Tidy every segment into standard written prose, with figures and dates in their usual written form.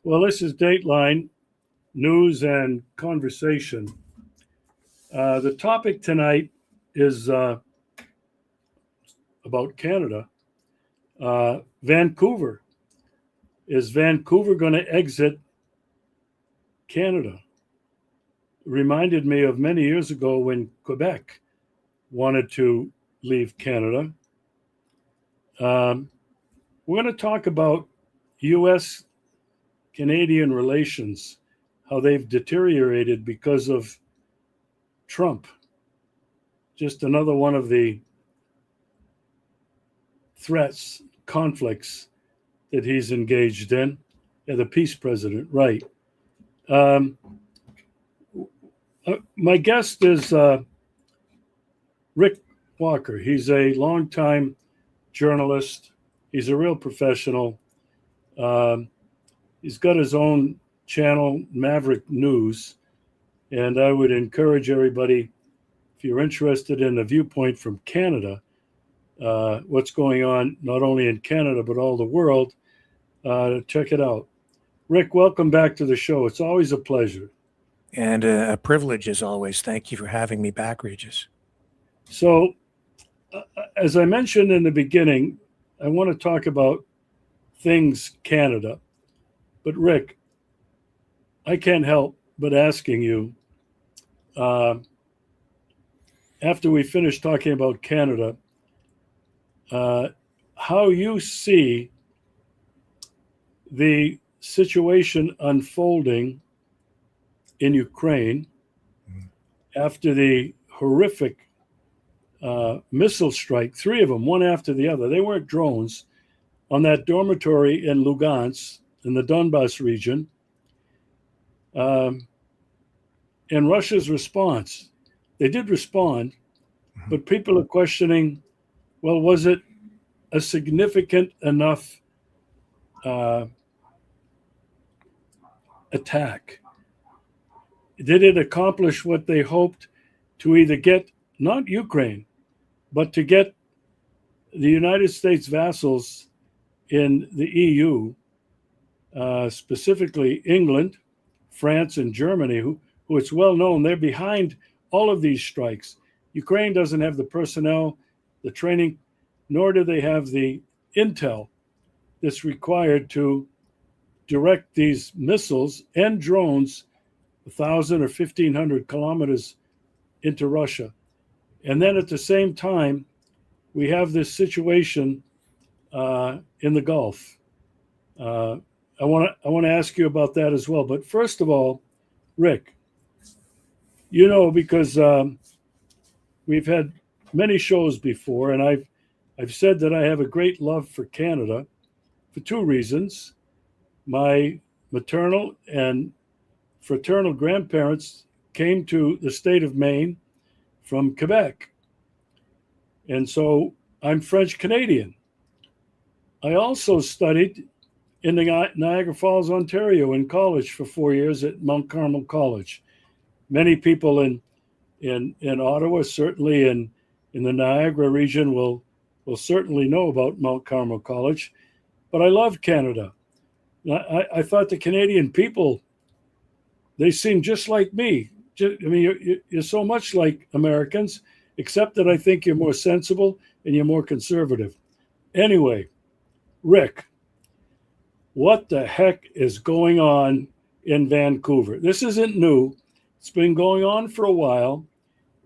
Well, this is Dateline News and Conversation. The topic tonight is about Canada. Vancouver. Is Vancouver going to exit Canada? Reminded me of many years ago when Quebec wanted to leave Canada. We're going to talk about U.S. Canadian relations, how they've deteriorated because of Trump. Just another one of the threats, conflicts that he's engaged in. Yeah, the peace president, right. My guest is Rick Walker. He's a longtime journalist. He's a real professional. He's got his own channel, Maverick News, and I would encourage everybody, if you're interested in a viewpoint from Canada, what's going on not only in Canada but all the world, check it out. Rick, welcome back to the show. It's always a pleasure. And a privilege as always. Thank you for having me back, Regis. So, as I mentioned in the beginning, I want to talk about things Canada. But Rick, I can't help but asking you, after we finish talking about Canada, how you see the situation unfolding in Ukraine after the horrific missile strike, 3 of them, one after the other. They weren't drones, on that dormitory in Lugansk in the Donbas region. And Russia's response, they did respond, but people are questioning, well, was it a significant enough attack? Did it accomplish what they hoped to either get, not Ukraine, but to get the United States vassals in the EU, specifically England, France, and Germany, who it's well known, they're behind all of these strikes. Ukraine doesn't have the personnel, the training, nor do they have the intel that's required to direct these missiles and drones 1,000 or 1,500 kilometers into Russia. And then at the same time, we have this situation in the Gulf. I want to ask you about that as well. But first of all, Rick, you know, because we've had many shows before, and I've said that I have a great love for Canada for 2 reasons. My maternal and fraternal grandparents came to the state of Maine from Quebec. And so I'm French Canadian. I also studied in the Niagara Falls, Ontario in college for 4 years at Mount Carmel College. Many people in Ottawa, certainly in the Niagara region, will certainly know about Mount Carmel College. But I love Canada. I thought the Canadian people, they seem just like me. I mean, you're so much like Americans, except that I think you're more sensible and you're more conservative. Anyway, Rick, what the heck is going on in Vancouver? This isn't new. It's been going on for a while.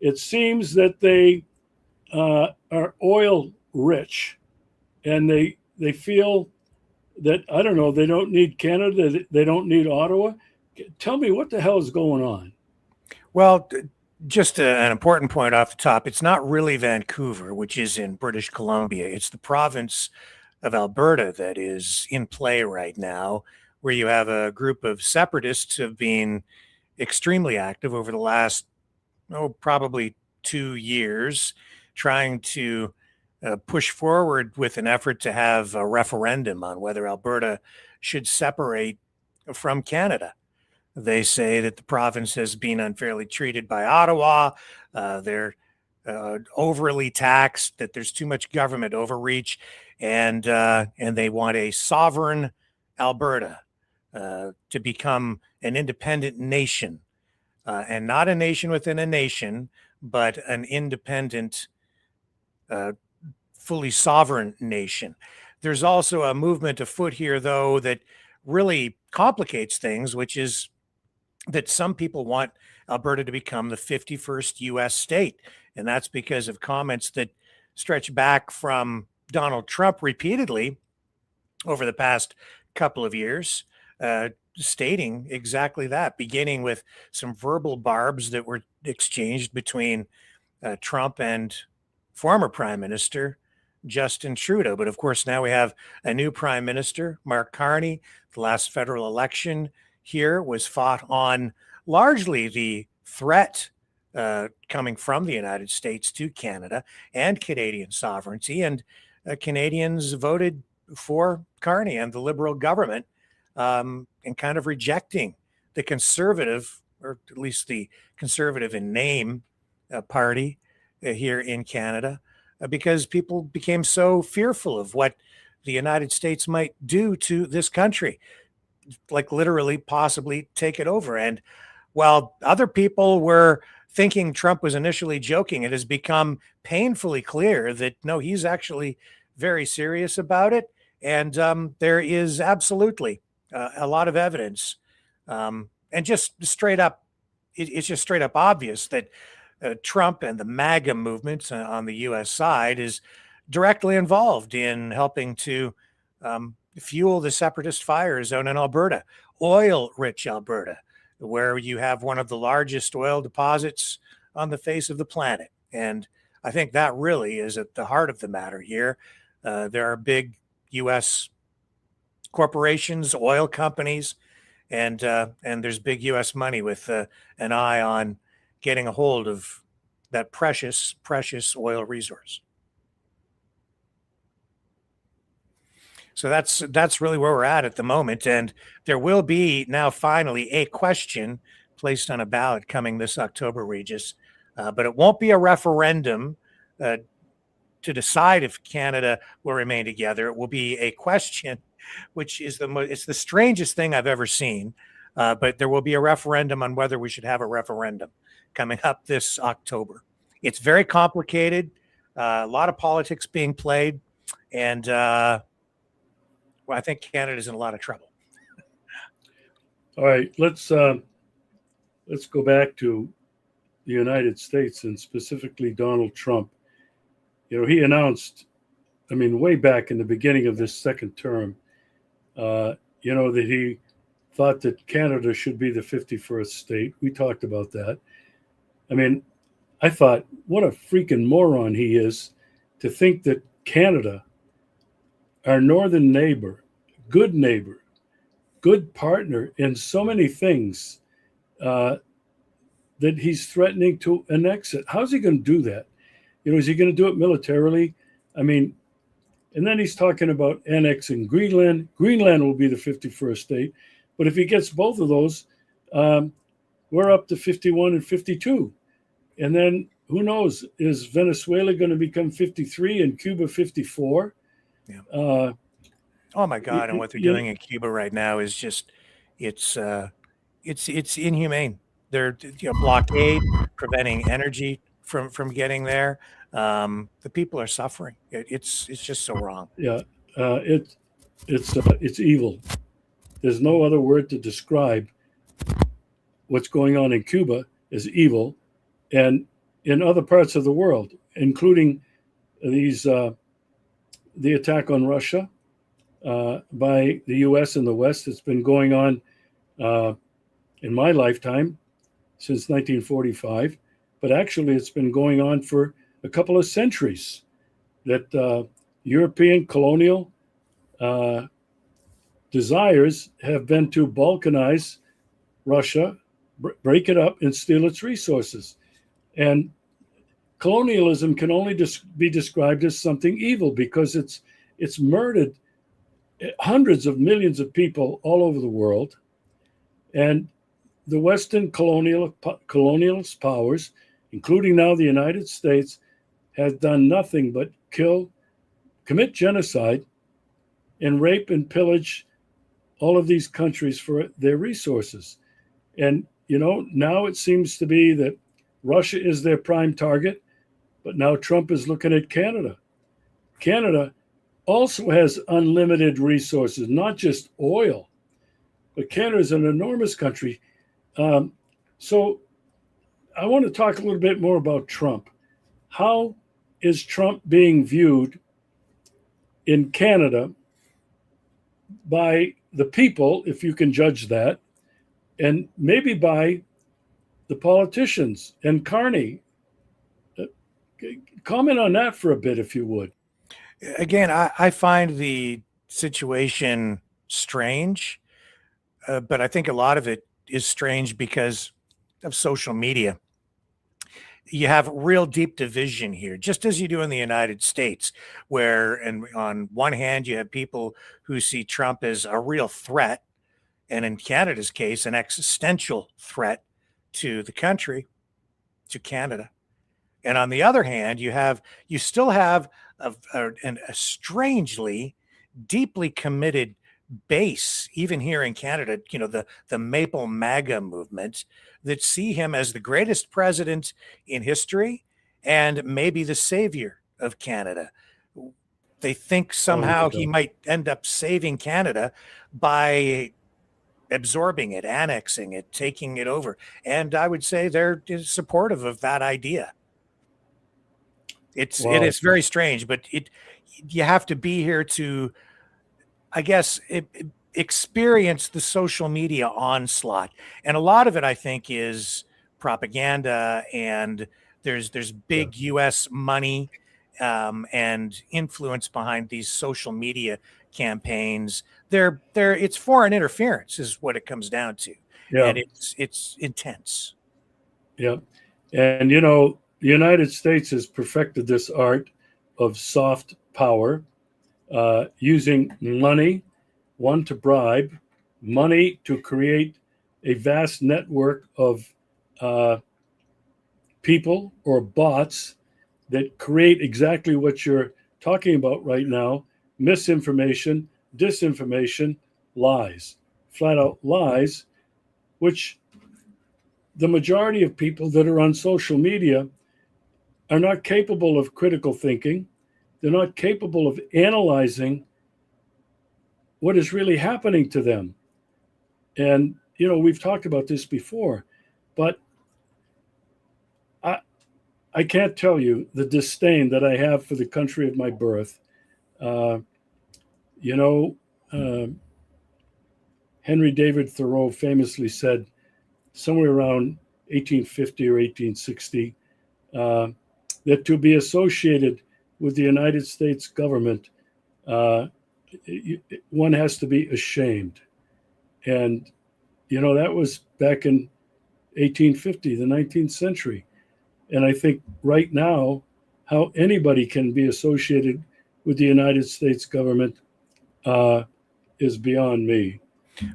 It seems that they are oil rich, and they feel that, I don't know, they don't need Canada, they don't need Ottawa. Tell me, what the hell is going on? Well, just an important point off the top. It's not really Vancouver, which is in British Columbia. It's the province of Alberta that is in play right now, where you have a group of separatists who have been extremely active over the last, probably 2 years, trying to push forward with an effort to have a referendum on whether Alberta should separate from Canada. They say that the province has been unfairly treated by Ottawa. They're overly taxed, that there's too much government overreach, and they want a sovereign Alberta, to become an independent nation, and not a nation within a nation, but an independent, fully sovereign nation. There's also a movement afoot here, though, that really complicates things, which is that some people want Alberta to become the 51st U.S. state. And that's because of comments that stretch back from Donald Trump repeatedly over the past couple of years, stating exactly that, beginning with some verbal barbs that were exchanged between Trump and former Prime Minister Justin Trudeau. But of course, now we have a new Prime Minister, Mark Carney. The last federal election here was fought on largely the threat coming from the United States to Canada and Canadian sovereignty. And Canadians voted for Carney and the Liberal government, and kind of rejecting the conservative, or at least the conservative in name, party here in Canada, because people became so fearful of what the United States might do to this country, like literally possibly take it over. And while other people were thinking Trump was initially joking, it has become painfully clear that no, he's actually very serious about it. And there is absolutely a lot of evidence, and just straight up, it's just straight up obvious that Trump and the MAGA movement on the U.S. side is directly involved in helping to fuel the separatist fire zone in Alberta, oil-rich Alberta, where you have one of the largest oil deposits on the face of the planet. And I think that really is at the heart of the matter here. There are big U.S. corporations, oil companies, and there's big U.S. money with an eye on getting a hold of that precious, precious oil resource. So that's really where we're at the moment. And there will be now finally a question placed on a ballot coming this October, Regis. But it won't be a referendum to decide if Canada will remain together. It will be a question, which is it's the strangest thing I've ever seen. But there will be a referendum on whether we should have a referendum coming up this October. It's very complicated, a lot of politics being played, and well, I think Canada's in a lot of trouble. All right, let's go back to the United States and specifically Donald Trump. You know, he announced, I mean, way back in the beginning of this second term, you know, that he thought that Canada should be the 51st state. We talked about that. I mean, I thought, what a freaking moron he is to think that Canada, our northern neighbor, good partner in so many things, that he's threatening to annex it. How's he going to do that? You know, is he going to do it militarily? I mean, and then he's talking about annexing Greenland. Greenland will be the 51st state. But if he gets both of those, we're up to 51 and 52. And then who knows, is Venezuela going to become 53 and Cuba 54? Yeah. Oh my God! And what they're doing in Cuba right now is just, it's inhumane. They're blockade, preventing energy from getting there. The people are suffering. It's just so wrong. Yeah, it's evil. There's no other word to describe what's going on in Cuba as evil, and in other parts of the world, including the attack on Russia by the U.S. in the West. It's been going on in my lifetime since 1945, but actually it's been going on for a couple of centuries. That European colonial desires have been to balkanize Russia, break it up, and steal its resources. And colonialism can only be described as something evil because it's murdered hundreds of millions of people all over the world. And the Western colonialist powers, including now the United States, have done nothing but kill, commit genocide, and rape and pillage all of these countries for their resources. And, now it seems to be that Russia is their prime target, but now Trump is looking at Canada. Canada also has unlimited resources, not just oil, but Canada is an enormous country. So I want to talk a little bit more about Trump. How is Trump being viewed in Canada by the people, if you can judge that, and maybe by the politicians and Carney? Comment on that for a bit, if you would. Again, I find the situation strange, but I think a lot of it is strange because of social media. You have real deep division here, just as you do in the United States, where, and on one hand, you have people who see Trump as a real threat, and in Canada's case, an existential threat to the country, to Canada. And on the other hand, you still have a strangely deeply committed base, even here in Canada, the Maple MAGA movement, that see him as the greatest president in history and maybe the savior of Canada. They think somehow he might end up saving Canada by absorbing it, annexing it, taking it over. And I would say they're supportive of that idea. It is very strange, but you have to be here to, I guess, experience the social media onslaught. And a lot of it, I think, is propaganda, and there's big US money and influence behind these social media campaigns. It's foreign interference is what it comes down to. Yeah. And it's intense. Yeah. And the United States has perfected this art of soft power, using money, one, to bribe, money to create a vast network of people or bots that create exactly what you're talking about right now: misinformation, disinformation, lies, flat out lies, which the majority of people that are on social media are not capable of critical thinking. They're not capable of analyzing what is really happening to them. And, we've talked about this before, but I can't tell you the disdain that I have for the country of my birth. Henry David Thoreau famously said, somewhere around 1850 or 1860, that to be associated with the United States government, one has to be ashamed. And, that was back in 1850, the 19th century. And I think right now, how anybody can be associated with the United States government is beyond me.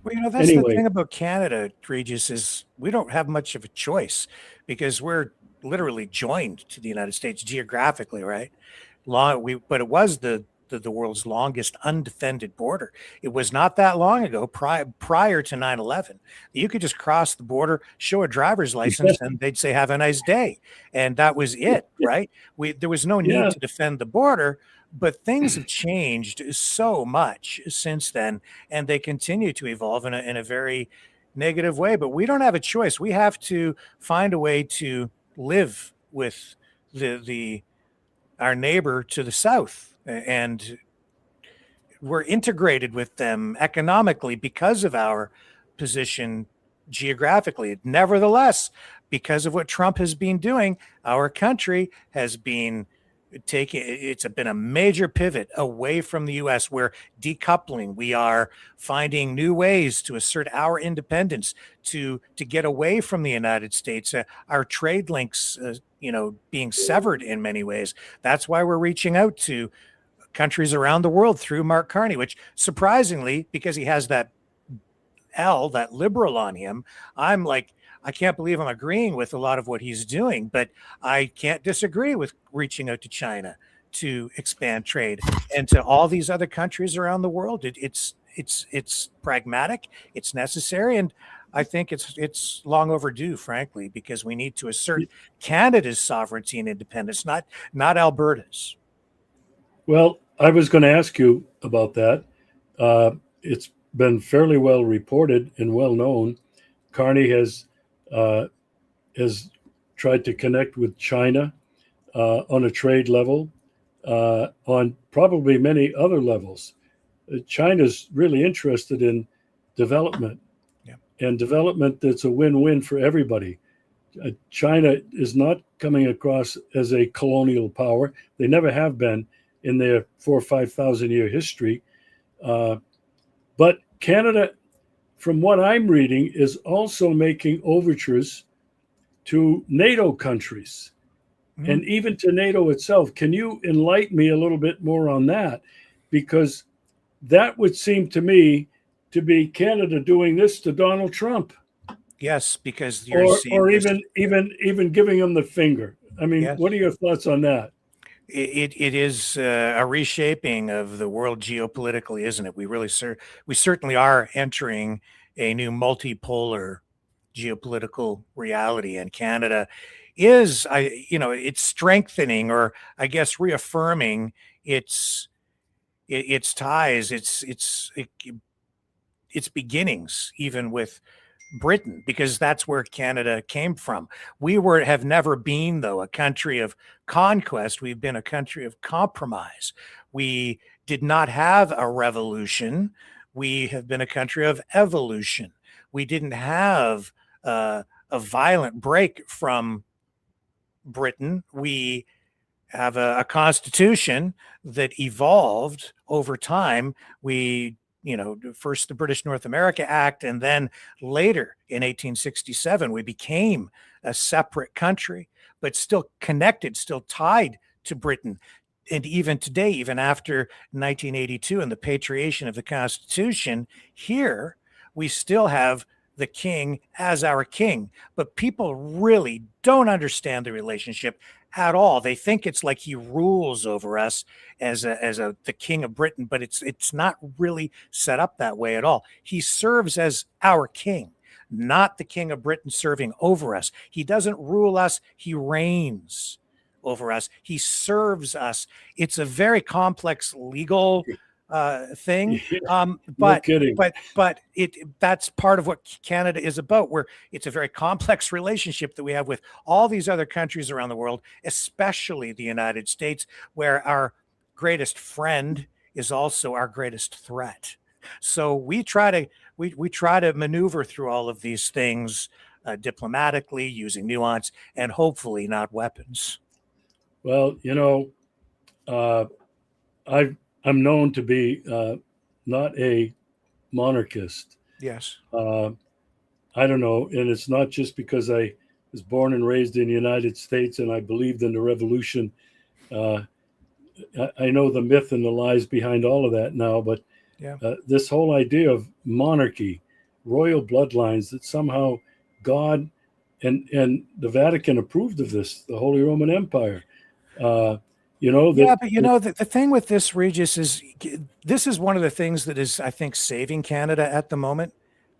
Well, that's the thing about Canada, Regis, is we don't have much of a choice because we're literally joined to the United States geographically, right? But it was the world's longest undefended border. It was not that long ago, prior to 9/11. You could just cross the border, show a driver's license, and they'd say, "Have a nice day," and that was it, right? There was no need to defend the border. But things have changed so much since then, and they continue to evolve in a very negative way. But we don't have a choice. We have to find a way to live with our neighbor to the south, and we're integrated with them economically because of our position geographically. Nevertheless, because of what Trump has been doing, our country has been it's been a major pivot away from the U.S. We're decoupling. We are finding new ways to assert our independence, to get away from the United States. Our trade links, being severed in many ways. That's why we're reaching out to countries around the world through Mark Carney, which surprisingly, because he has that liberal on him, I'm like, I can't believe I'm agreeing with a lot of what he's doing, but I can't disagree with reaching out to China to expand trade and to all these other countries around the world. it's pragmatic, it's necessary, and I think it's long overdue, frankly, because we need to assert Canada's sovereignty and independence, not Alberta's. Well, I was going to ask you about that. It's been fairly well reported and well known. Carney uh, has tried to connect with China on a trade level, on probably many other levels. China's really interested in development, Yeah. and development that's a win-win for everybody. China is not coming across as a colonial power. They never have been in their 4,000 or 5,000 year history. But Canada, from what I'm reading, is also making overtures to NATO countries and even to NATO itself. Can you enlighten me a little bit more on that? Because that would seem to me to be Canada doing this to Donald Trump. Yes, because you're or even giving him the finger. I mean, yes. What are your thoughts on that? It is a reshaping of the world geopolitically, isn't it? We certainly are entering a new multipolar geopolitical reality, and Canada is, it's strengthening, or I guess reaffirming its ties, its beginnings, even with Britain, because that's where Canada came from. Have never been, though, a country of conquest. We've been a country of compromise. We did not have a revolution. We have been a country of evolution. We didn't have a violent break from Britain. We have a constitution that evolved over time. First the British North America Act, and then later in 1867, we became a separate country, but still connected, still tied to Britain. And even today, even after 1982 and the patriation of the Constitution, here we still have the king as our king. But people really don't understand the relationship at all. They think it's like he rules over us as the king of Britain, but it's not really set up that way at all. He serves as our king, not the king of Britain serving over us. He doesn't rule us, he reigns over us. He serves us. It's a very complex legal thing. No kidding. But that's part of what Canada is about, where it's a very complex relationship that we have with all these other countries around the world, especially the United States, where our greatest friend is also our greatest threat. So we try to maneuver through all of these things diplomatically, using nuance and hopefully not weapons. Well, I'm known to be not a monarchist. Yes. I don't know, and it's not just because I was born and raised in the United States and I believed in the revolution. I know the myth and the lies behind all of that now, but this whole idea of monarchy, royal bloodlines, that somehow God and the Vatican approved of this, the Holy Roman Empire. But the thing with this, Regis, is this is one of the things that is, I think, saving Canada at the moment,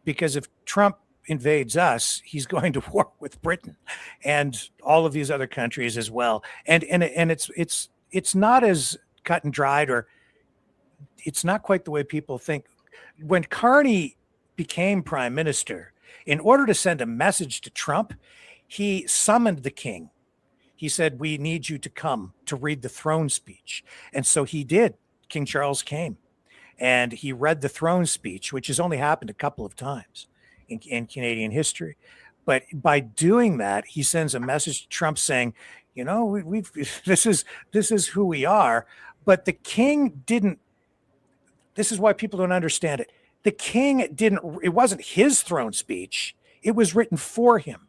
because if Trump invades us, he's going to war with Britain and all of these other countries as well. And it's not as cut and dried, or it's not quite the way people think. When Carney became prime minister, in order to send a message to Trump, he summoned the king. He said, "We need you to come to read the throne speech." And so he did. King Charles came and he read the throne speech, which has only happened a couple of times in Canadian history. But by doing that, he sends a message to Trump saying, this is who we are. But the king didn't. This is why people don't understand it. The king didn't. It wasn't his throne speech. It was written for him.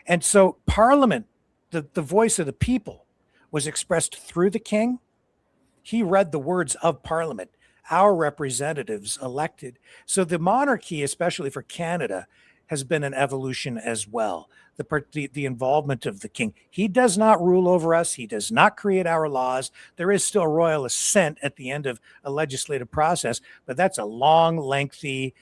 And so Parliament, the voice of the people, was expressed through the king. He read the words of Parliament, our representatives elected. So the monarchy, especially for Canada, has been an evolution as well. The involvement of the king. He does not rule over us. He does not create our laws. There is still royal assent at the end of a legislative process, but that's a long, lengthy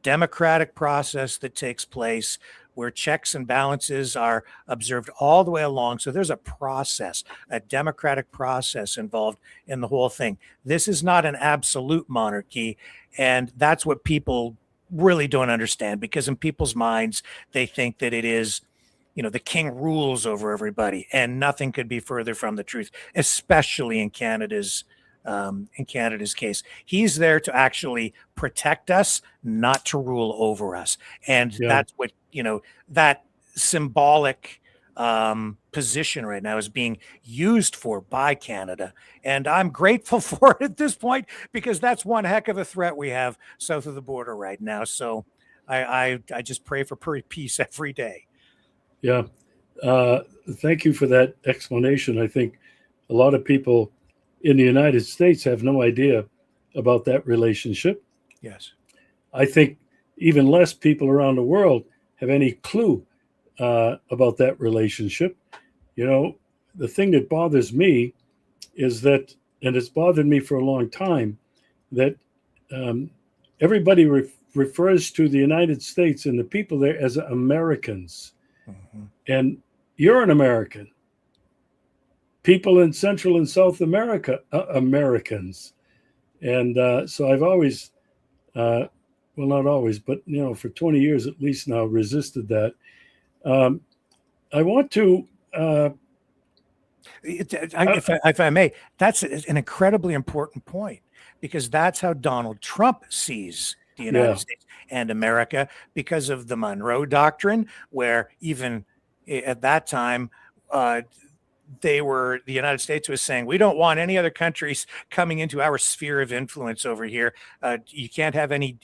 democratic process that takes place where checks and balances are observed all the way along. So there's a process, a democratic process involved in the whole thing. This is not an absolute monarchy. And that's what people really don't understand, because in people's minds, they think that it is, the king rules over everybody, and nothing could be further from the truth, especially in Canada's case. He's there to actually protect us, not to rule over us. And Yeah. that's what, that symbolic position right now is being used for by Canada. And I'm grateful for it at this point, because that's one heck of a threat we have south of the border right now. So I just pray for peace every day. Yeah. Thank you for that explanation. I think a lot of people in the United States have no idea about that relationship. Yes. I think even less people around the world have any clue about that relationship. The thing that bothers me is that, and it's bothered me for a long time, that everybody refers to the United States and the people there as Americans. Mm-hmm. And you're an American. People in Central and South America, Americans. And so I've always, well, not always, but, for 20 years at least now, resisted that. I want to... if I may, that's an incredibly important point, because that's how Donald Trump sees the United States and America, because of the Monroe Doctrine, where even at that time, the United States was saying, we don't want any other countries coming into our sphere of influence over here. You can't have any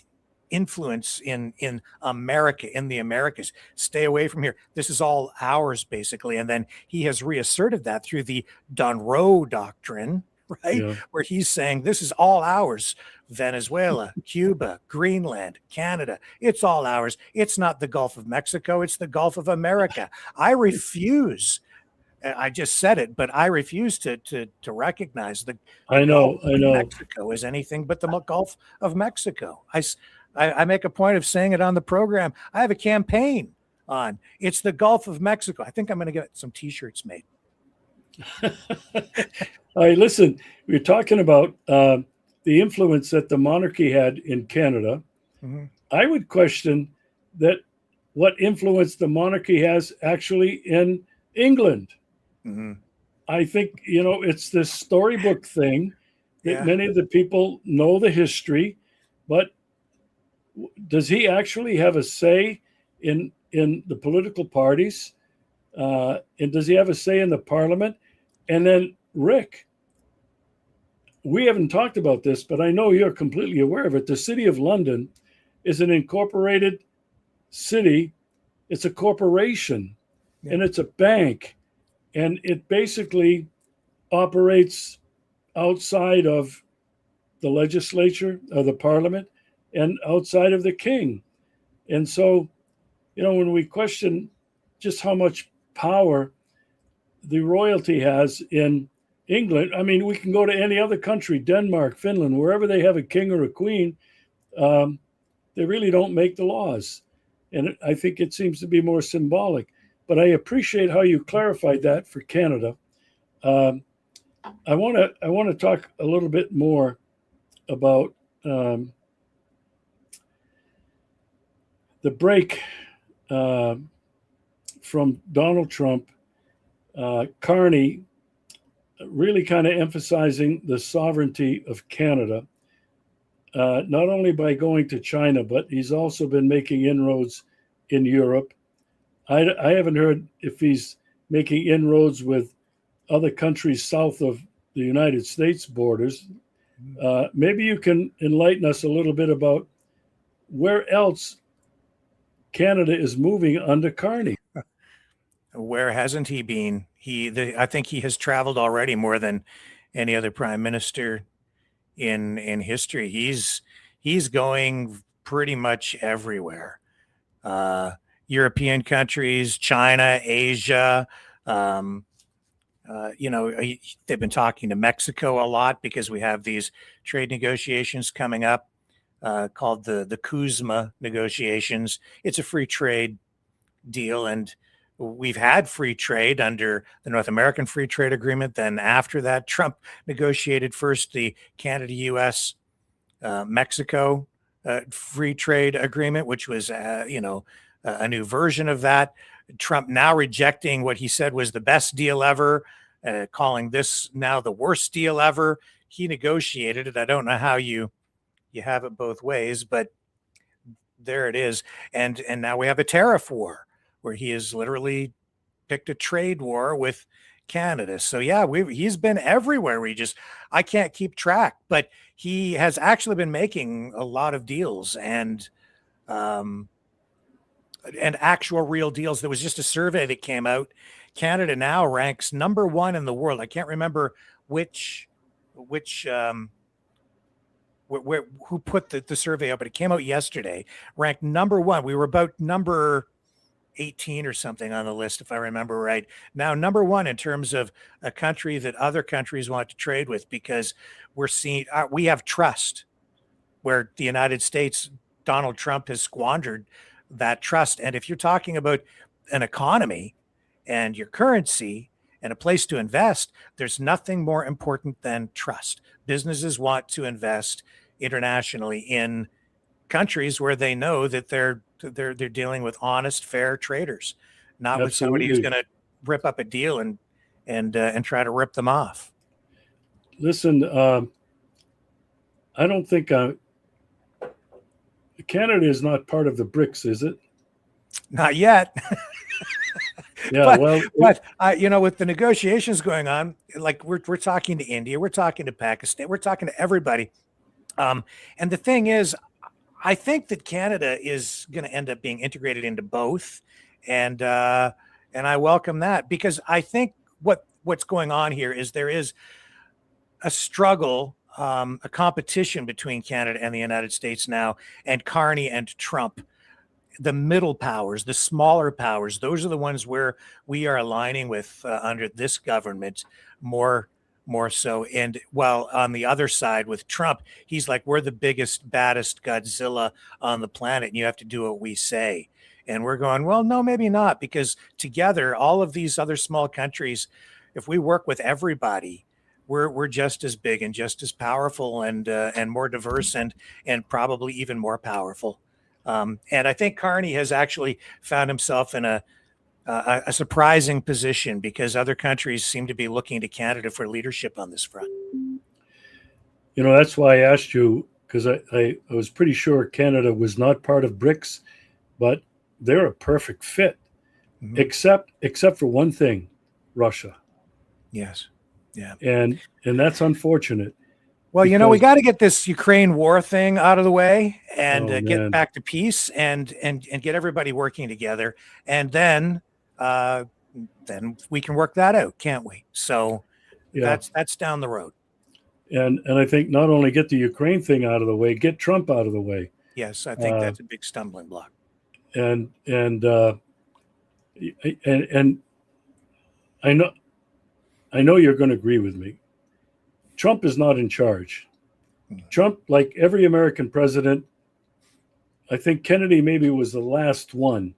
influence in America, in the Americas. Stay away from here. This is all ours, basically. And then he has reasserted that through the Monroe Doctrine, right? Yeah. Where he's saying this is all ours. Venezuela, Cuba, Greenland, Canada, it's all ours. It's not the Gulf of Mexico, it's the Gulf of America. I refuse. I just said it, but I refuse to recognize the Gulf of Mexico as anything but the Gulf of Mexico. I make a point of saying it on the program. I have a campaign on it's the Gulf of Mexico. I think I'm going to get some T-shirts made. All right, listen, we're talking about the influence that the monarchy had in Canada. Mm-hmm. I would question that what influence the monarchy has actually in England. Mm-hmm. I think, it's this storybook thing that many of the people know the history, but does he actually have a say in the political parties? And does he have a say in the parliament? And then, Rick, we haven't talked about this, but I know you're completely aware of it. The City of London is an incorporated city. It's a corporation, and it's a bank, and it basically operates outside of the legislature or the parliament and outside of the king. And so, when we question just how much power the royalty has in England, I mean, we can go to any other country, Denmark, Finland, wherever they have a king or a queen, they really don't make the laws. And I think it seems to be more symbolic. But I appreciate how you clarified that for Canada. I want to talk a little bit more about the break from Donald Trump, Carney really kind of emphasizing the sovereignty of Canada, not only by going to China, but he's also been making inroads in Europe. I haven't heard if he's making inroads with other countries south of the United States borders. Maybe you can enlighten us a little bit about where else Canada is moving under Carney. Where hasn't he been? I think he has traveled already more than any other prime minister in history. He's going pretty much everywhere. European countries, China, Asia. Um, they've been talking to Mexico a lot because we have these trade negotiations coming up called the Kuzma negotiations. It's a free trade deal, and we've had free trade under the North American Free Trade Agreement. Then after that, Trump negotiated first the Canada-U.S. Mexico free trade agreement, which was, a new version of that. Trump now rejecting what he said was the best deal ever, calling this now the worst deal ever. He negotiated it. I don't know how you have it both ways, but there it is. And now we have a tariff war where he has literally picked a trade war with Canada. So yeah, he's been everywhere. I can't keep track, but he has actually been making a lot of deals and actual real deals. There was just a survey that came out. Canada now ranks number 1 in the world. I can't remember which who put the survey out, but it came out yesterday, ranked number 1. We were about number 18 or something on the list, if I remember right. Now, number 1 in terms of a country that other countries want to trade with, because we have trust, where the United States, Donald Trump has squandered that trust. And if you're talking about an economy and your currency and a place to invest, there's nothing more important than trust. Businesses want to invest internationally in countries where they know that they're dealing with honest, fair traders, not with somebody who's going to rip up a deal and try to rip them off. Listen, I don't think Canada is not part of the BRICS, is it? Not yet. Yeah, but with the negotiations going on, like we're talking to India, we're talking to Pakistan, we're talking to everybody. And the thing is, I think that Canada is going to end up being integrated into both, and I welcome that, because I think what's going on here is there is a struggle, a competition between Canada and the United States now, and Carney and Trump. The middle powers, the smaller powers, those are the ones where we are aligning with under this government more so. And while on the other side with Trump, he's like, we're the biggest, baddest Godzilla on the planet, and you have to do what we say. And we're going, well, no, maybe not, because together, all of these other small countries, if we work with everybody, we're just as big and just as powerful and more diverse and probably even more powerful. And I think Carney has actually found himself in a surprising position, because other countries seem to be looking to Canada for leadership on this front. That's why I asked you, because I was pretty sure Canada was not part of BRICS, but they're a perfect fit, except for one thing, Russia. Yes. Yeah. And that's unfortunate. Well, we got to get this Ukraine war thing out of the way and get back to peace and get everybody working together. And then we can work that out, can't we? So that's down the road. And I think not only get the Ukraine thing out of the way, get Trump out of the way. Yes, I think that's a big stumbling block. And I know you're going to agree with me. Trump is not in charge. Trump, like every American president, I think Kennedy maybe was the last one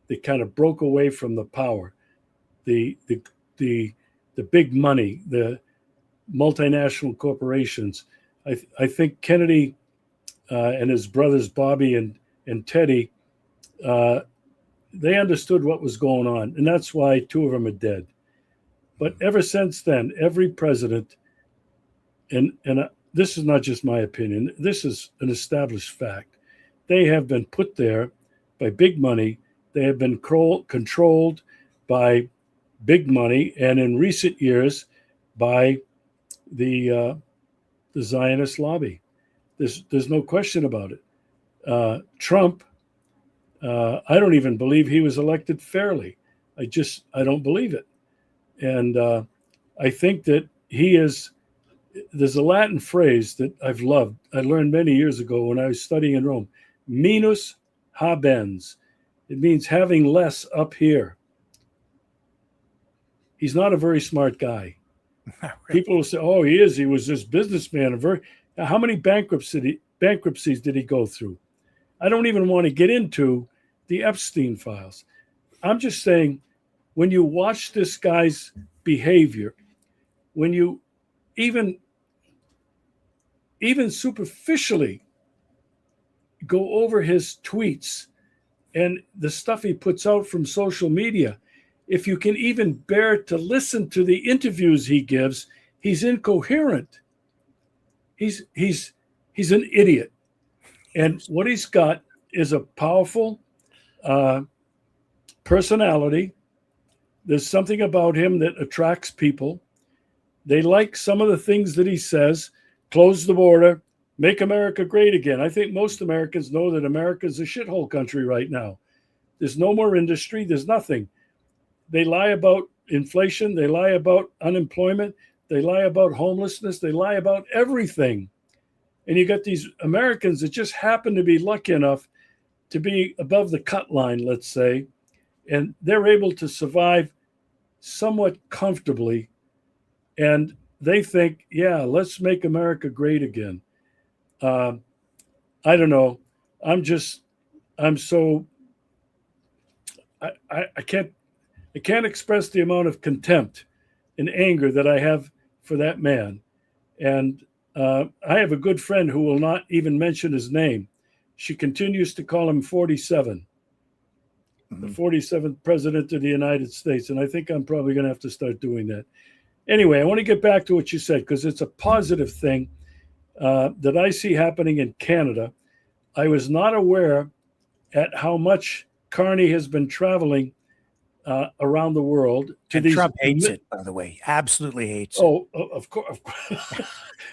that kind of broke away from the power, the big money, the multinational corporations. I think Kennedy and his brothers Bobby and Teddy, they understood what was going on, and that's why 2 of them are dead. But ever since then, every president, and this is not just my opinion, this is an established fact, they have been put there by big money. They have been controlled by big money, and in recent years by the Zionist lobby. There's no question about it. Trump, I don't even believe he was elected fairly. I don't believe it. And I think that there's a Latin phrase that I've loved. I learned many years ago when I was studying in Rome, minus habens. It means having less up here. He's not a very smart guy. Not really. People will say, "Oh, he is. He was this businessman." How many bankruptcies did he go through? I don't even want to get into the Epstein files. I'm just saying, when you watch this guy's behavior, when you even superficially go over his tweets and the stuff he puts out from social media, if you can even bear to listen to the interviews he gives, he's incoherent. He's an idiot. And what he's got is a powerful personality. There's something about him that attracts people. They like some of the things that he says. Close the border, make America great again. I think most Americans know that America is a shithole country right now. There's no more industry. There's nothing. They lie about inflation. They lie about unemployment. They lie about homelessness. They lie about everything. And you got these Americans that just happen to be lucky enough to be above the cut line, let's say, and they're able to survive somewhat comfortably. And they think, yeah, let's make America great again. I don't know. I can't express the amount of contempt and anger that I have for that man. And I have a good friend who will not even mention his name. She continues to call him 47, the 47th president of the United States. And I think I'm probably going to have to start doing that. Anyway, I want to get back to what you said, because it's a positive thing that I see happening in Canada. I was not aware at how much Carney has been traveling around the world. And Trump hates it, by the way. Absolutely hates it. Oh, of course.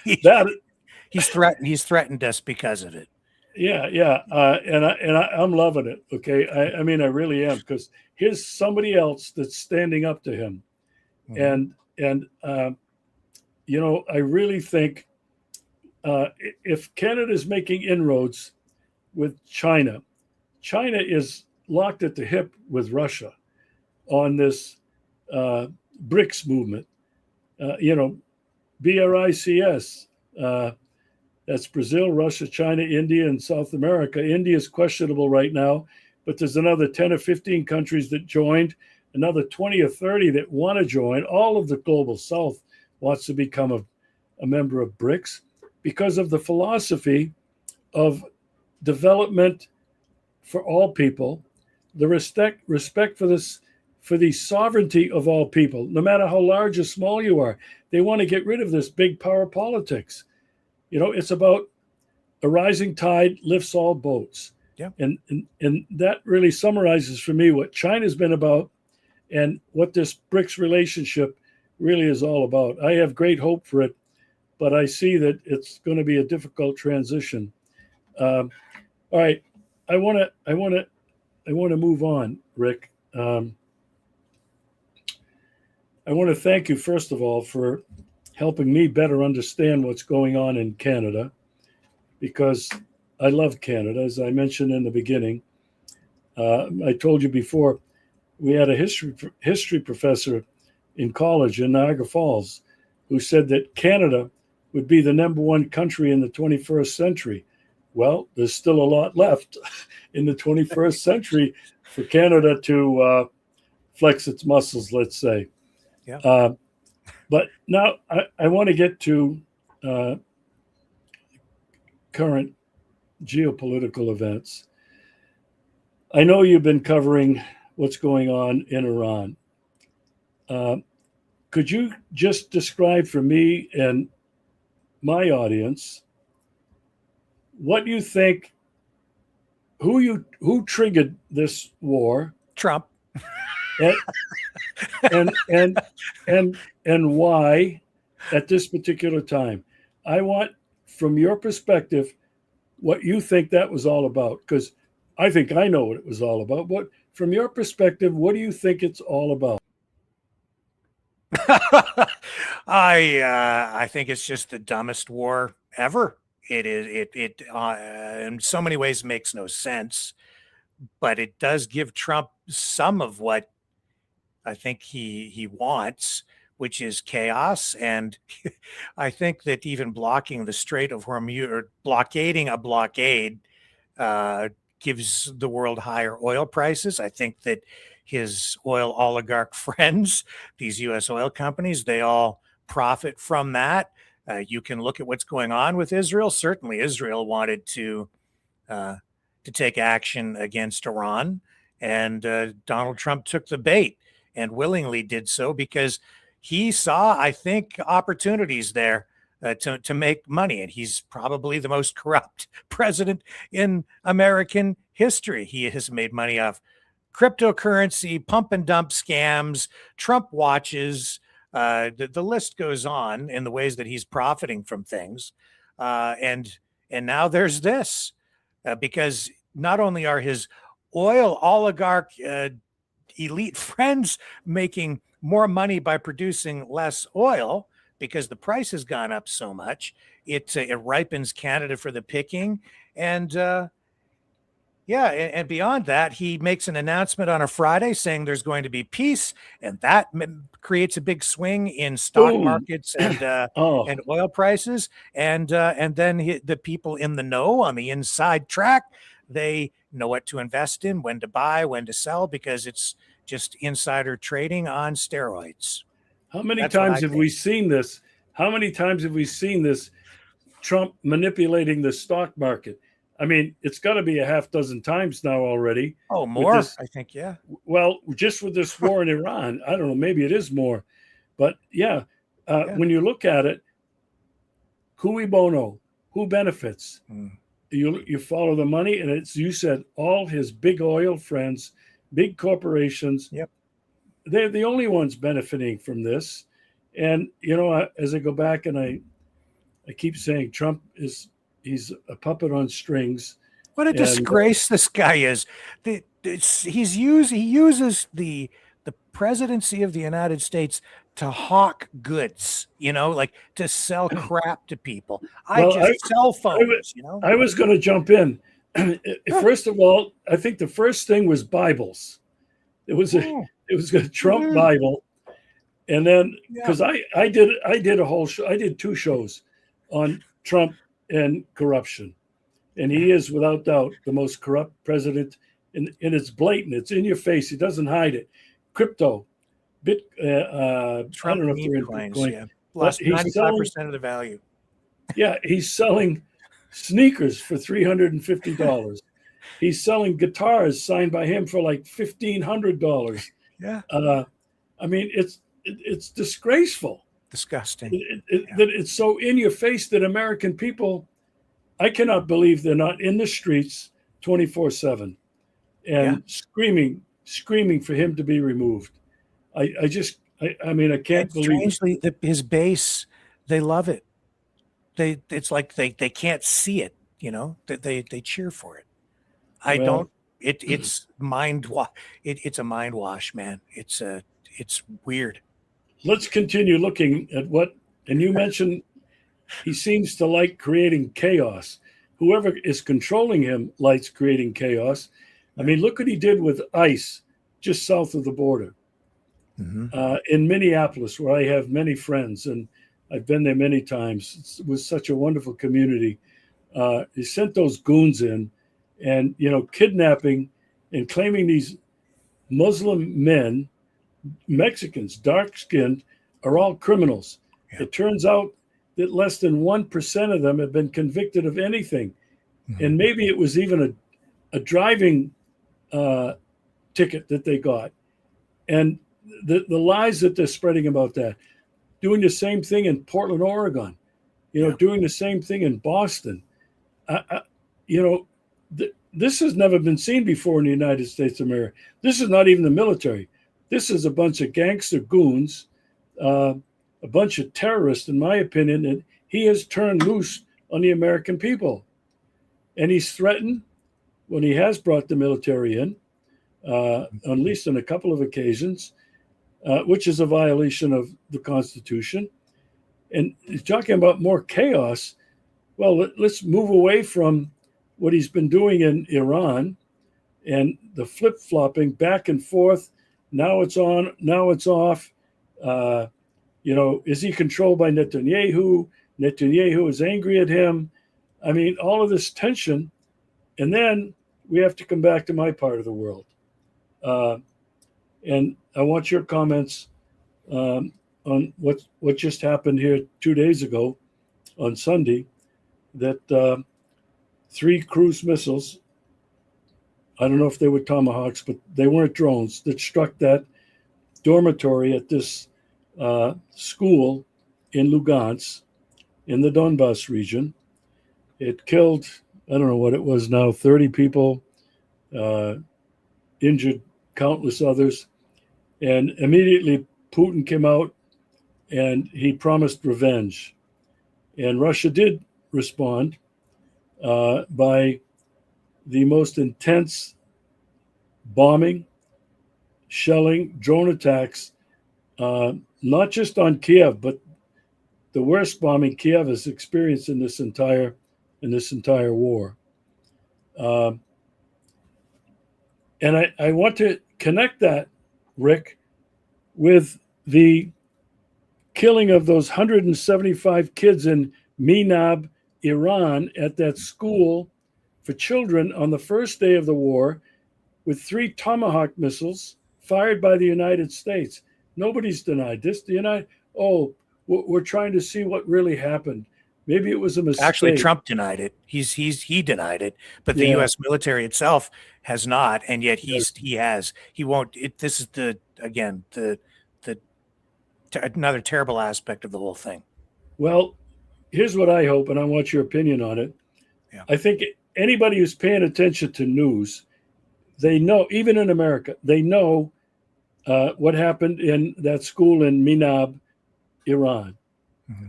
He's threatened us because of it. Yeah. And I'm loving it. Okay. I mean, I really am, because here's somebody else that's standing up to him. Mm-hmm. And I really think if Canada is making inroads with China is locked at the hip with Russia on this BRICS movement. BRICS. That's Brazil, Russia, China, India, and South America. India is questionable right now, but there's another 10 or 15 countries that joined, another 20 or 30 that want to join. All of the global South wants to become a member of BRICS because of the philosophy of development for all people, the respect for the sovereignty of all people, no matter how large or small you are. They want to get rid of this big power politics. It's about a rising tide lifts all boats. Yeah. And that really summarizes for me what China's been about and what this BRICS relationship really is all about. I have great hope for it, but I see that it's going to be a difficult transition. All right. I want to move on, Rick. I want to thank you, first of all, for helping me better understand what's going on in Canada, because I love Canada. As I mentioned in the beginning, I told you before, we had a history professor in college in Niagara Falls who said that Canada would be the number one country in the 21st century. Well, there's still a lot left in the 21st century for Canada to flex its muscles, let's say. Yeah. But now I want to get to current geopolitical events. I know you've been covering what's going on in Iran. Could you just describe for me and my audience what you think, who triggered this war? Trump. And why at this particular time? I want, from your perspective, what you think that was all about, because I think I know what it was all about. But from your perspective, what do you think it's all about? I think it's just the dumbest war ever. It in so many ways makes no sense. but it does give Trump some of what I think he wants, which is chaos. And I think that even blocking the Strait of Hormuz, or blockading a blockade, uh, gives the world higher oil prices. I think that his oil oligarch friends, these U.S. oil companies, they all profit from that. You can look at what's going on with Israel. Certainly, Israel wanted uh, to take action against Iran, and Donald Trump took the bait and willingly did so because he saw, I think, opportunities there to make money. And he's probably the most corrupt president in American history. He has made money off cryptocurrency, pump and dump scams, Trump watches. The list goes on in the ways that he's profiting from things. And now there's this, because not only are his oil oligarch elite friends making more money by producing less oil because the price has gone up so much, it ripens Canada for the picking. And and beyond that, he makes an announcement on a Friday saying there's going to be peace, and that creates a big swing in stock Boom. markets and Oh, and oil prices. And then the people in the know on the inside track, they know what to invest in, when to buy, when to sell, because it's just insider trading on steroids. how many That's what times I have think. we seen this? How many times have we seen this Trump manipulating the stock market? I mean, it's got to be a half dozen times now already. Oh, with more, this, I think, yeah. well, just with this war in Iran. I don't know, maybe it is more. But yeah, Yeah. when you look at it, cui bono, who benefits? Mm. You follow the money, and it's, you said, all his big oil friends, big corporations. Yep. They're the only ones benefiting from this. And as I go back and I keep saying Trump he's a puppet on strings. What a disgrace this guy is. He uses the presidency of the United States to hawk goods, like to sell crap to people. Cell phones, I was going to jump in. First of all, I think the first thing was Bibles. It was a Trump Bible. And then, because I did a whole show, I did 2 shows on Trump and corruption. And he is, without doubt, the most corrupt president. And it's blatant. It's in your face. He doesn't hide it. Crypto, Trump I don't know if they're in coins, Bitcoin. Lost 95% of the value. Yeah, he's selling sneakers for $350. He's selling guitars signed by him for like $1,500. Yeah. I mean, it's disgraceful. Disgusting. That it's so in your face that American people, I cannot believe they're not in the streets 24/7 and screaming for him to be removed. I mean, I can't believe. Strangely, his base, they love it. It's like they can't see it, they cheer for it. It's it's a mind wash, man. It's weird. Let's continue looking at what, and you mentioned he seems to like creating chaos. Whoever is controlling him likes creating chaos. I mean, look what he did with ICE just south of the border. In Minneapolis, where I have many friends, and I've been there many times. It was such a wonderful community. He sent those goons in and, kidnapping and claiming these Muslim men, Mexicans, dark-skinned, are all criminals. Yeah. It turns out that less than 1% of them have been convicted of anything. And maybe it was even a driving ticket that they got. And the lies that they're spreading about that, doing the same thing in Portland, Oregon, doing the same thing in Boston. This has never been seen before in the United States of America. This is not even the military. This is a bunch of gangster goons, a bunch of terrorists, in my opinion, and he has turned loose on the American people. And he's threatened, when he has brought the military in, at least on a couple of occasions, which is a violation of the Constitution. And he's talking about more chaos. Well, let's move away from what he's been doing in Iran. and the flip flopping back and forth. Now it's on, now it's off. Uh, is he controlled by Netanyahu? Netanyahu is angry at him. I mean, all of this tension. And then we have to come back to my part of the world. Uh, and I want your comments on what just happened here 2 days ago on Sunday, that 3 cruise missiles, I don't know if they were Tomahawks, but they weren't drones, that struck that dormitory at this school in Lugansk in the Donbass region. It killed, I don't know what it was now, 30 people, injured countless others. And immediately Putin came out and he promised revenge. And Russia did respond by the most intense bombing, shelling, drone attacks, not just on Kiev, but the worst bombing Kiev has experienced in this entire war. And I want to connect that, Rick, with the killing of those 175 kids in Minab, Iran, at that school for children on the first day of the war, with 3 Tomahawk missiles fired by the United States. Nobody's denied this. We're trying to see what really happened. Maybe it was a mistake. Actually, Trump denied it. He denied it, but the U.S. military itself has not, and yet he has. He won't. This is another terrible aspect of the whole thing. Well, here's what I hope, and I want your opinion on it. Yeah. I think anybody who's paying attention to news, they know, even in America, they know what happened in that school in Minab, Iran. Mm-hmm.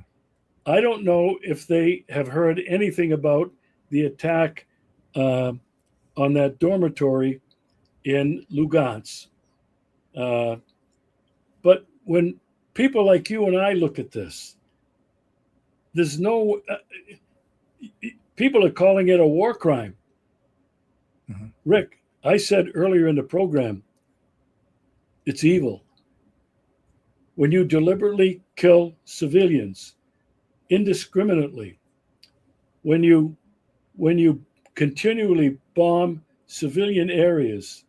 I don't know if they have heard anything about the attack on that dormitory in Lugansk. But when people like you and I look at this, there's no... people are calling it a war crime. Mm-hmm. Rick, I said earlier in the program, it's evil. When you deliberately kill civilians indiscriminately, when you continually bomb civilian areas,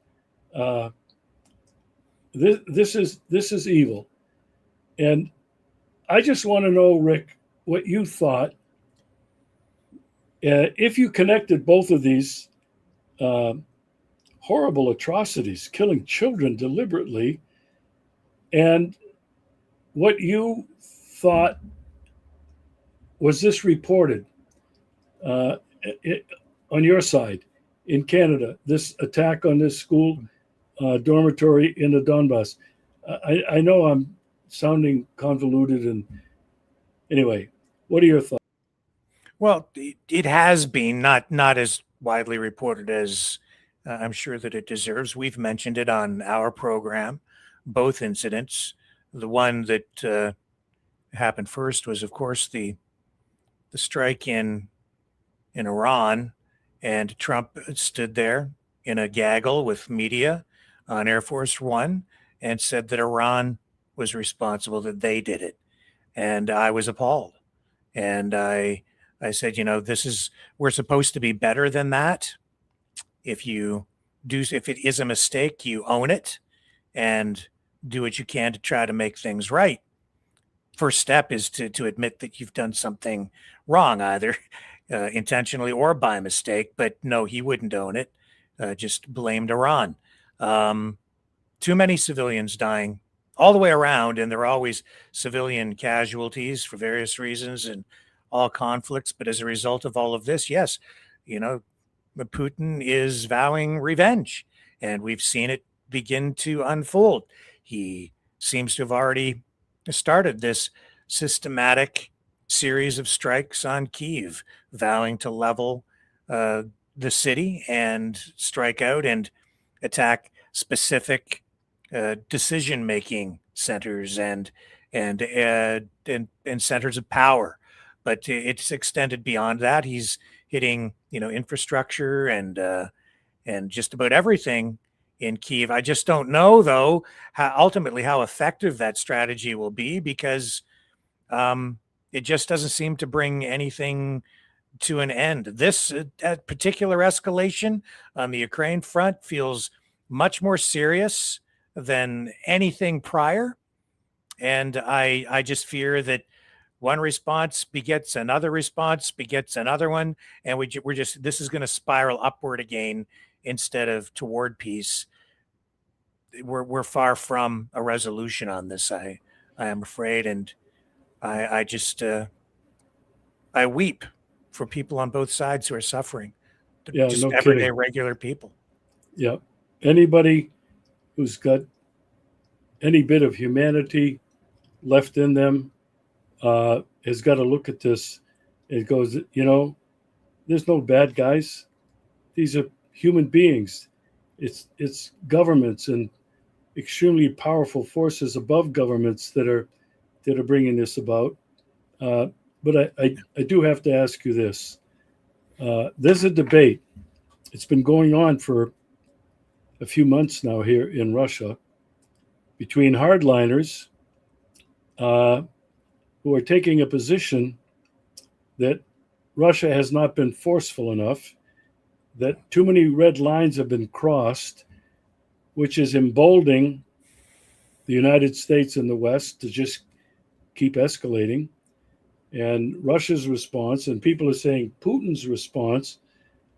this is evil. And I just want to know, Rick, what you thought if you connected both of these horrible atrocities, killing children deliberately, and what you thought. Was this reported on your side in Canada, this attack on this school dormitory in the Donbass? I know I'm sounding convoluted, and anyway, what are your thoughts? Well, it has been not as widely reported as I'm sure that it deserves. We've mentioned it on our program, both incidents. The one that happened first was, of course, the strike in Iran, and Trump stood there in a gaggle with media on Air Force One and said that Iran was responsible, that they did it. And I was appalled. And I said, we're supposed to be better than that. If it is a mistake, you own it and do what you can to try to make things right. First step is to admit that you've done something wrong, either intentionally or by mistake. But no, he wouldn't own it. Just blamed Iran. Too many civilians dying all the way around, and there are always civilian casualties for various reasons and all conflicts. But as a result of all of this, yes, Putin is vowing revenge, and we've seen it begin to unfold. He seems to have already started this systematic series of strikes on Kyiv, vowing to level the city and strike out and attack specific decision-making centers and centers of power. But it's extended beyond that. He's hitting, infrastructure and and just about everything in Kyiv. I just don't know, though, how effective that strategy will be, because it just doesn't seem to bring anything to an end. This particular escalation on the Ukraine front feels much more serious than anything prior. And I just fear that one response begets another one. And this is going to spiral upward again instead of toward peace. We're far from a resolution on this, I am afraid. And I just, I weep for people on both sides who are suffering. Yeah, just no everyday, kidding. regular people. Yeah. Anybody who's got any bit of humanity left in them has got to look at this. It goes, there's no bad guys. These are human beings. It's governments and extremely powerful forces above governments that are bringing this about. But I do have to ask you this. There's a debate. It's been going on for a few months now here in Russia between hardliners who are taking a position that Russia has not been forceful enough, that too many red lines have been crossed, which is emboldening the United States and the West to just keep escalating. And Russia's response, and people are saying Putin's response,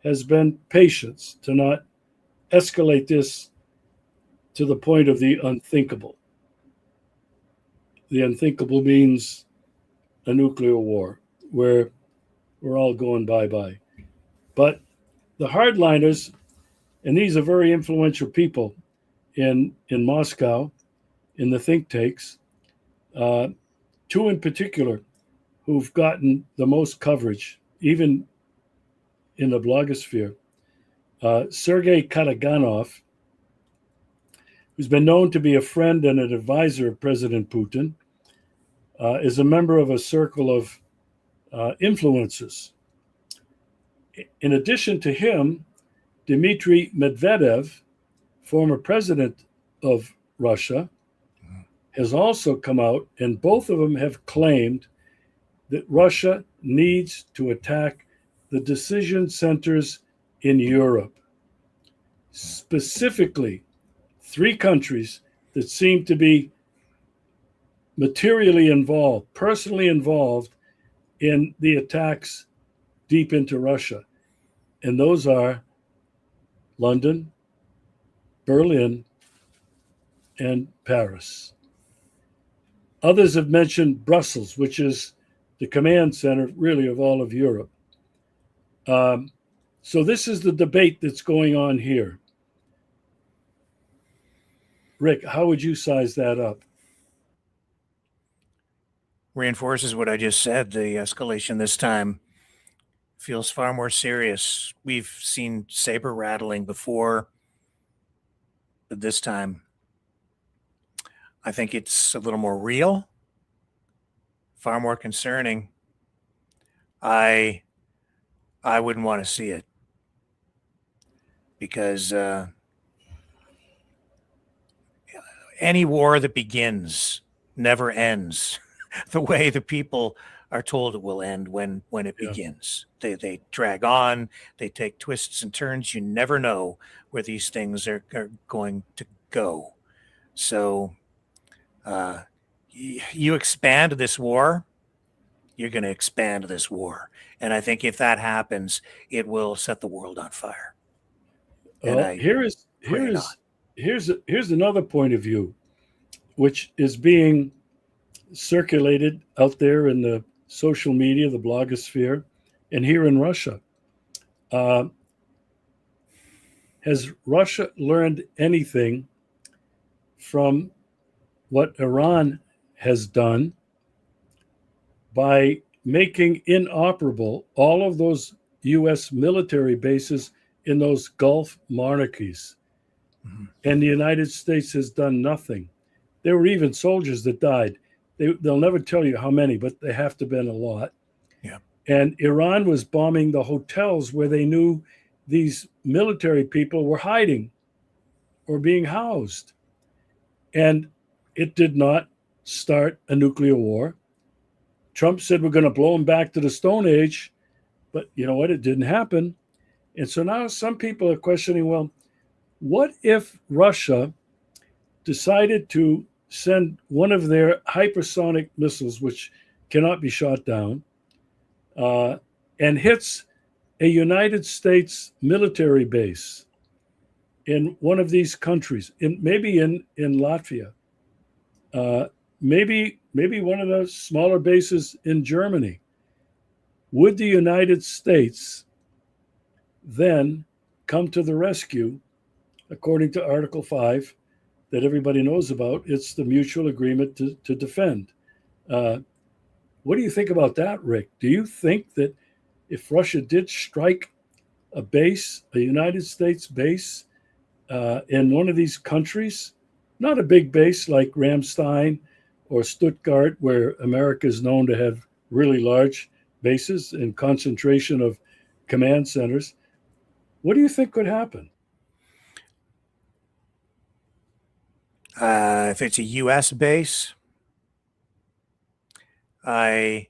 has been patience to not escalate this to the point of the unthinkable. The unthinkable means a nuclear war where we're all going bye-bye. But the hardliners, and these are very influential people in Moscow, in the think tanks, two in particular who've gotten the most coverage, even in the blogosphere. Sergei Karaganov, who's been known to be a friend and an advisor of President Putin, is a member of a circle of influencers. In addition to him, Dmitry Medvedev, former president of Russia, has also come out, and both of them have claimed that Russia needs to attack the decision centers in Europe, specifically 3 countries that seem to be materially involved, personally involved in the attacks deep into Russia. And those are London, Berlin, and Paris. Others have mentioned Brussels, which is the command center, really, of all of Europe. So this is the debate that's going on here. Rick, how would you size that up? Reinforces what I just said. The escalation this time feels far more serious. We've seen saber rattling before, but this time I think it's a little more real, far more concerning. I wouldn't want to see it, because any war that begins never ends the way the people are told it will end when it begins. They drag on, they take twists and turns. You never know where these things are going to go. So you expand this war, you're going to expand this war. And I think if that happens, it will set the world on fire. Here's another point of view, which is being circulated out there in the social media, the blogosphere, and here in Russia. Has Russia learned anything from what Iran has done by making inoperable all of those U.S. military bases in those Gulf monarchies? Mm-hmm. And the United States has done nothing. There were even soldiers that died. They'll never tell you how many, but they have to have been a lot. Yeah. And Iran was bombing the hotels where they knew these military people were hiding or being housed. And it did not start a nuclear war. Trump said we're going to blow them back to the Stone Age, but you know what? It didn't happen. And so now some people are questioning, well, what if Russia decided to send one of their hypersonic missiles, which cannot be shot down, and hits a United States military base in one of these countries, maybe in Latvia, maybe one of the smaller bases in Germany? Would the United States then come to the rescue, according to Article 5, that everybody knows about? It's the mutual agreement to defend. What do you think about that, Rick? Do you think that if Russia did strike a base, a United States base in one of these countries, not a big base like Ramstein or Stuttgart, where America is known to have really large bases and concentration of command centers, what do you think could happen? If it's a U.S. base, I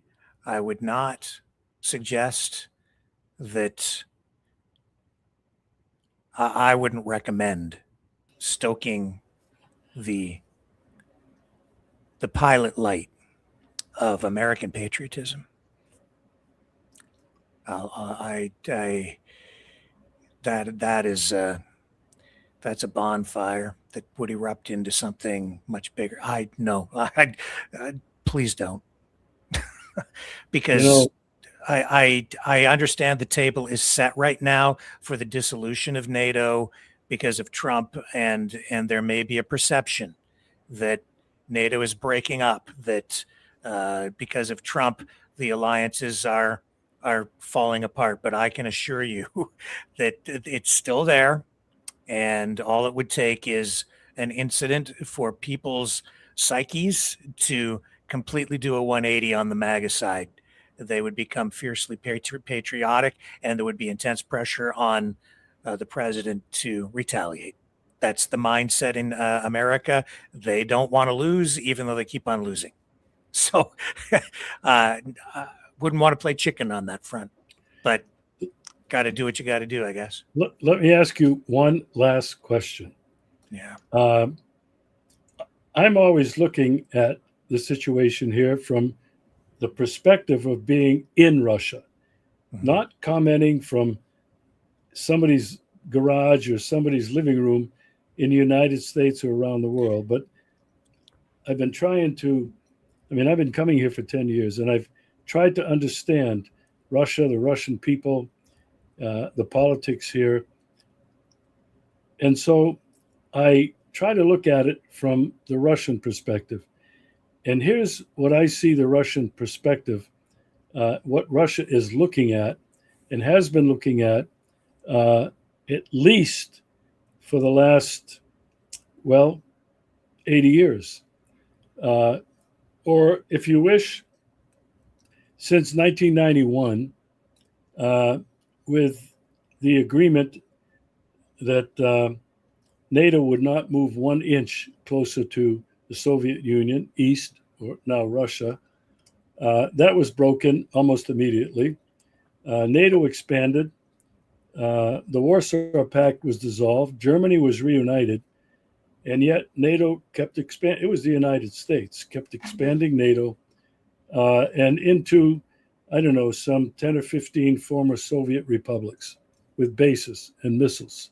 would not suggest that. I wouldn't recommend stoking the pilot light of American patriotism. That's a bonfire that would erupt into something much bigger. Please don't, because I understand the table is set right now for the dissolution of NATO because of Trump, and there may be a perception that NATO is breaking up, that because of Trump the alliances are falling apart. But I can assure you that it's still there, and all it would take is an incident for people's psyches to completely do a 180 on the MAGA side. They would become fiercely patriotic, and there would be intense pressure on the president to retaliate. That's the mindset in America. They don't want to lose, even though they keep on losing. So wouldn't want to play chicken on that front, but got to do what you got to do, I guess. Let me ask you one last question. Yeah. I'm always looking at the situation here from the perspective of being in Russia, not commenting from somebody's garage or somebody's living room in the United States or around the world. But I've been trying to, I've been coming here for 10 years, and I've tried to understand Russia, the Russian people, the politics here. And so I try to look at it from the Russian perspective. And here's what I see the Russian perspective, what Russia is looking at and has been looking at least for the last, 80 years. Or if you wish, since 1991, with the agreement that NATO would not move 1 inch closer to the Soviet Union, East, or now Russia. That was broken almost immediately. NATO expanded. The Warsaw Pact was dissolved. Germany was reunited. And yet NATO kept expanding. It was the United States, kept expanding NATO and into, some 10 or 15 former Soviet republics with bases and missiles.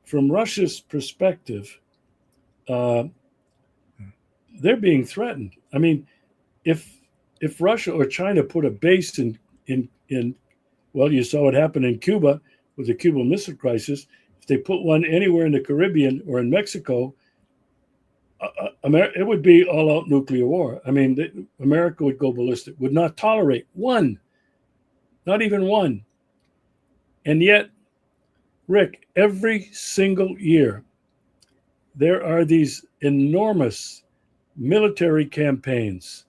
From Russia's perspective, they're being threatened. If Russia or China put a base in you saw what happened in Cuba with the Cuban Missile Crisis. If they put one anywhere in the Caribbean or in Mexico, it would be all-out nuclear war. America would go ballistic, would not tolerate one, not even one. And yet, Rick, every single year, there are these enormous military campaigns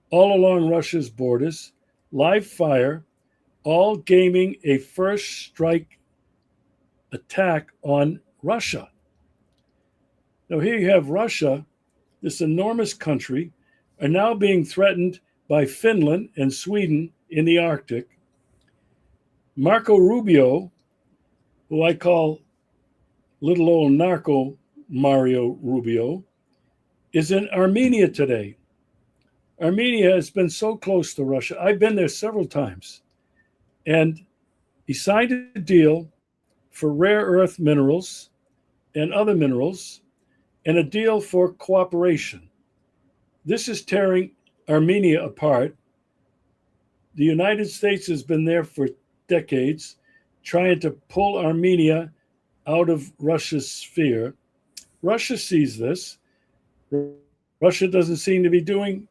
all along Russia's borders, live fire, all gaming a first strike attack on Russia. Now, here you have Russia, this enormous country, are now being threatened by Finland and Sweden in the Arctic. Marco Rubio, who I call little old narco Mario Rubio, is in Armenia today. Armenia has been so close to Russia. I've been there several times. And he signed a deal for rare earth minerals and other minerals and a deal for cooperation. This is tearing Armenia apart. The United States has been there for decades, trying to pull Armenia out of Russia's sphere. Russia sees this. Russia doesn't seem to be doing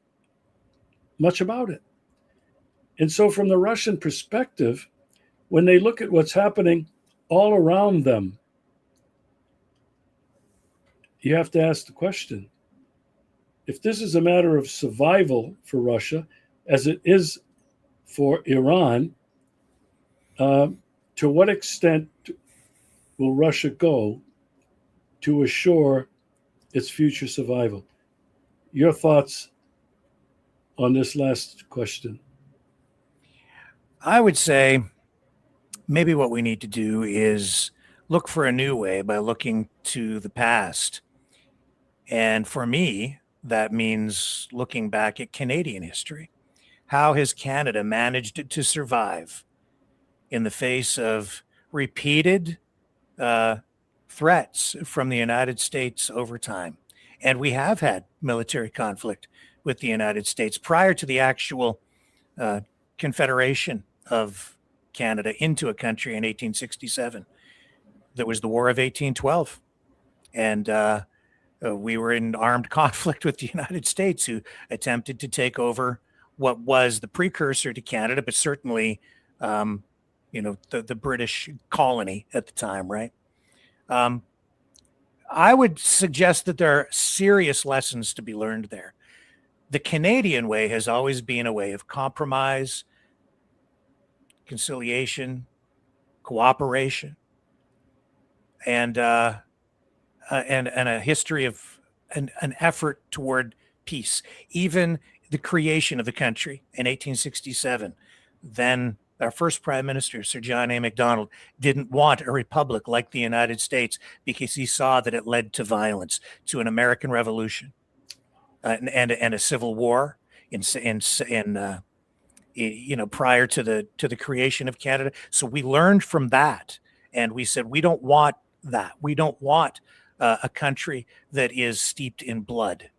much about it. And so, from the Russian perspective, when they look at what's happening all around them, you have to ask the question, if this is a matter of survival for Russia, as it is for Iran, to what extent will Russia go to assure its future survival? Your thoughts on this last question? I would say maybe what we need to do is look for a new way by looking to the past. And for me, that means looking back at Canadian history. How has Canada managed to survive in the face of repeated threats from the United States over time? And we have had military conflict with the United States prior to the actual confederation of Canada into a country in 1867. There was the War of 1812. And we were in armed conflict with the United States, who attempted to take over what was the precursor to Canada, but certainly, the British colony at the time, right? I would suggest that there are serious lessons to be learned there. The Canadian way has always been a way of compromise, conciliation, cooperation, and a history of an effort toward peace. Even the creation of the country in 1867, then our first prime minister, Sir John A. Macdonald, didn't want a republic like the United States because he saw that it led to violence, to an American Revolution, and a civil war prior to the creation of Canada. So we learned from that, and we said we don't want that. We don't want a country that is steeped in blood.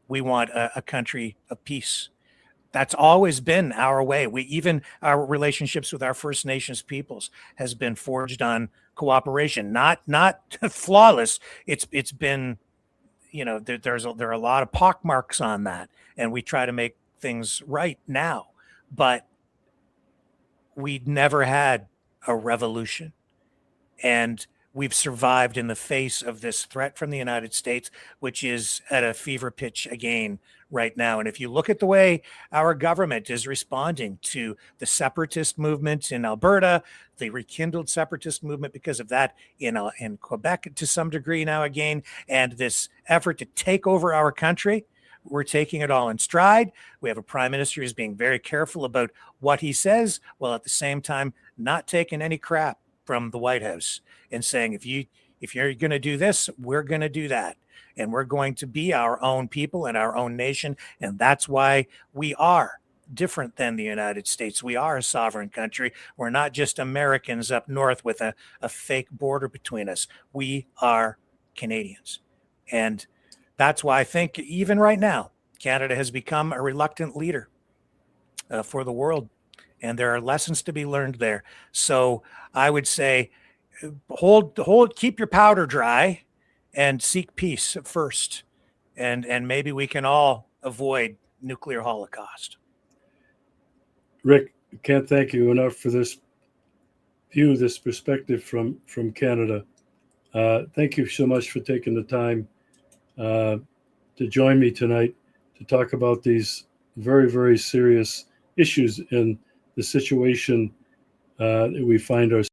We want a country of peace. That's always been our way. Even our relationships with our First Nations peoples has been forged on cooperation, not flawless. It's been, there are a lot of pockmarks on that, and we try to make things right now. But we never had a revolution, and we've survived in the face of this threat from the United States, which is at a fever pitch again right now. And if you look at the way our government is responding to the separatist movement in Alberta, the rekindled separatist movement because of that in Quebec to some degree now again, and this effort to take over our country, we're taking it all in stride. We have a prime minister who's being very careful about what he says, while at the same time not taking any crap from the White House and saying, if you're going to do this, we're going to do that. And we're going to be our own people and our own nation. And that's why we are different than the United States. We are a sovereign country. We're not just Americans up north with a fake border between us. We are Canadians. And that's why I think even right now, Canada has become a reluctant leader for the world. And there are lessons to be learned there. So I would say, keep your powder dry and seek peace first. And maybe we can all avoid nuclear holocaust. Rick, I can't thank you enough for this view, this perspective from Canada. Thank you so much for taking the time to join me tonight to talk about these very, very serious issues in the situation we find ourselves